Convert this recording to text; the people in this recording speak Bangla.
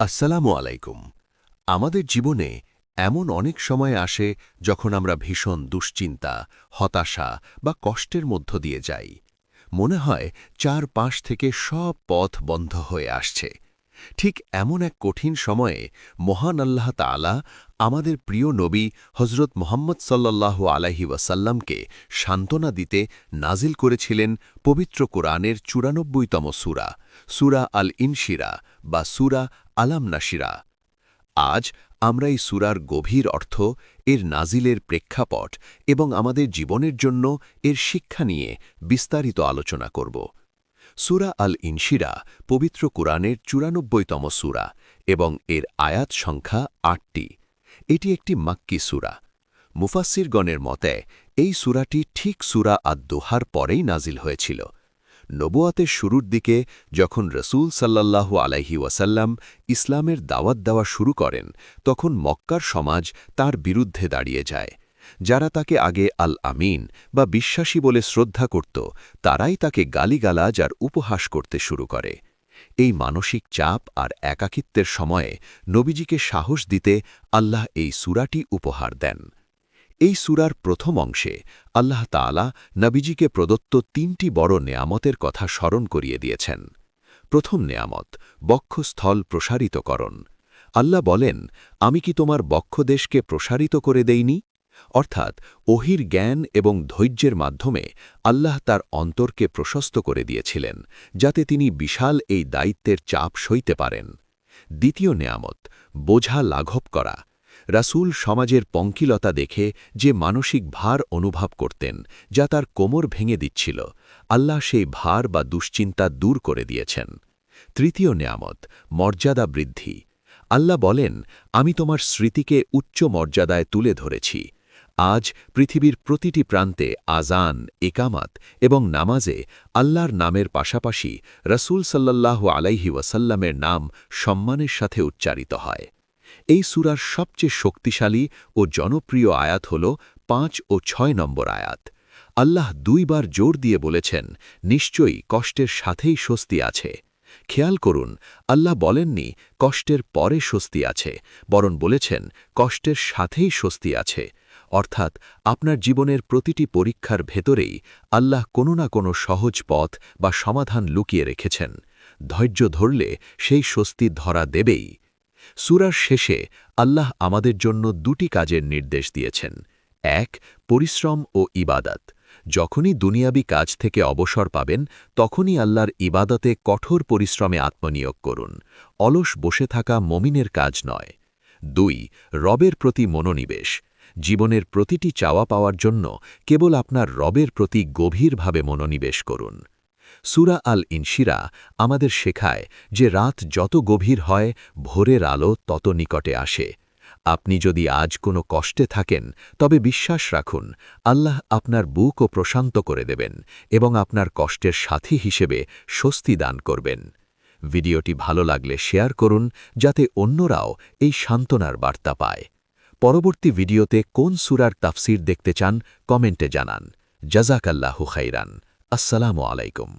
আসসালামু আলাইকুম। আমাদের জীবনে এমন অনেক সময় আসে যখন আমরা ভীষণ দুশ্চিন্তা, হতাশা বা কষ্টের মধ্য দিয়ে যাই। মনে হয় চারপাশ থেকে সব পথ বন্ধ হয়ে আসছে। ঠিক এমন এক কঠিন সময়ে মহান আল্লাহ তাআলা আমাদের প্রিয় নবী হজরত মুহাম্মদ সাল্লাল্লাহু আলাইহি ওয়াসাল্লামকে সান্ত্বনা দিতে নাজিল করেছিলেন পবিত্র কোরআনের ৯৪তম সূরা, সূরা আল ইনশিরা বা সূরা আলাম নাশিরা। আজ আমরা এই সূরার গভীর অর্থ, এর নাজিলের প্রেক্ষাপট এবং আমাদের জীবনের জন্য এর শিক্ষা নিয়ে বিস্তারিত আলোচনা করব। সূরা আল ইনশিরা পবিত্র কুরআনের ৯৪তম সূরা এবং এর আয়াত সংখ্যা ৮টি। এটি একটি মাক্কি সূরা। মুফাসসিরগণের মতে এই সূরাটি ঠিক সূরা আদ-দোহার পরেই নাজিল হয়েছিল। নবুয়াতের শুরুর দিকে যখন রসূল সাল্লাল্লাহু আলাইহি ওয়াসাল্লাম ইসলামের দাওয়াত দেওয়া শুরু করেন, তখন মক্কার সমাজ তার বিরুদ্ধে দাঁড়িয়ে যায়। যারা তাকে আগে আল আমিন বা বিশ্বাসী বলে শ্রদ্ধা করত, তারাই তাকে গালিগালাজ আর উপহাস করতে শুরু করে। এই মানসিক চাপ আর একাকিত্বের সময়ে নবীজিকে সাহস দিতে আল্লাহ এই সূরাটি উপহার দেন। এই সূরার প্রথম অংশে আল্লাহ তাআলা নবীজিকে প্রদত্ত ৩টি বড় নেয়ামতের কথা স্মরণ করিয়ে দিয়েছেন। প্রথম নেয়ামত, বক্ষস্থল প্রসারিতকরণ। আল্লাহ বলেন, আমি কি তোমার বক্ষদেশকে প্রসারিত করে দেইনি? অর্থাৎ ওহির জ্ঞান এবং ধৈর্যের মাধ্যমে আল্লাহ তার অন্তরকে প্রশস্ত করে দিয়েছিলেন, যাতে তিনি বিশাল এই দায়িত্বের চাপ সইতে পারেন। দ্বিতীয় নেয়ামত, বোঝা লাঘব করা। রাসূল সমাজের পঙ্কিলতা দেখে যে মানসিক ভার অনুভব করতেন, যা তার কোমর ভেঙে দিচ্ছিল, আল্লাহ সেই ভার বা দুশ্চিন্তা দূর করে দিয়েছেন। তৃতীয় নেয়ামত, মর্যাদা বৃদ্ধি। আল্লাহ বলেন, আমি তোমার স্মৃতিকে উচ্চ মর্যাদায় তুলে ধরেছি। আজ পৃথিবীর প্রতিটি প্রান্তে আজান, ইকামাত এবং নামাজে আল্লাহর নামের পাশাপাশি রাসূল সাল্লাল্লাহু আলাইহি ওয়াসাল্লামের নাম সম্মানের সাথে উচ্চারিত হয়। এই সূরার সবচেয়ে শক্তিশালী ও জনপ্রিয় আয়াত হল ৫ ও ৬ নম্বর আয়াত। আল্লাহ ২ বার জোর দিয়ে বলেছেন, নিশ্চয়ই কষ্টের সাথেই স্বস্তি আছে। খেয়াল করুন, আল্লাহ বলেননি কষ্টের পরে স্বস্তি আছে, বরং বলেছেন কষ্টের সাথেই স্বস্তি আছে। অর্থাৎ আপনার জীবনের প্রতিটি পরীক্ষার ভেতরেই আল্লাহ কোনো না কোনো সহজ পথ বা সমাধান লুকিয়ে রেখেছেন। ধৈর্য ধরলে সেই স্বস্তি ধরা দেবেই। সূরার শেষে আল্লাহ আমাদের জন্য ২টি কাজের নির্দেশ দিয়েছেন। ১. পরিশ্রম ও ইবাদত। যখনই দুনিয়াবি কাজ থেকে অবসর পাবেন, তখনই আল্লাহর ইবাদতে কঠোর পরিশ্রমে আত্মনিয়োগ করুন। অলস বসে থাকা মুমিনের কাজ নয়। ২. রবের প্রতি মনোনিবেশ। জীবনের প্রতিটি চাওয়া পাওয়ার জন্য কেবল আপনার রবের প্রতি গভীরভাবে মনোনিবেশ করুন। সূরা আল ইনশিরা আমাদের শেখায় যে রাত যত গভীর হয়, ভোরের আলো তত নিকটে আসে। আপনি যদি আজ কোনো কষ্টে থাকেন, তবে বিশ্বাস রাখুন, আল্লাহ আপনার বুকও প্রশান্ত করে দেবেন এবং আপনার কষ্টের সাথী হিসেবে স্বস্তি দান করবেন। ভিডিওটি ভালো লাগলে শেয়ার করুন, যাতে অন্যরাও এই সান্ত্বনার বার্তা পায়। পরবর্তী ভিডিওতে কোন সূরার তাফসীর দেখতে চান, কমেন্টে জানান। জাযাকাল্লাহু খাইরান। আসসালামু আলাইকুম।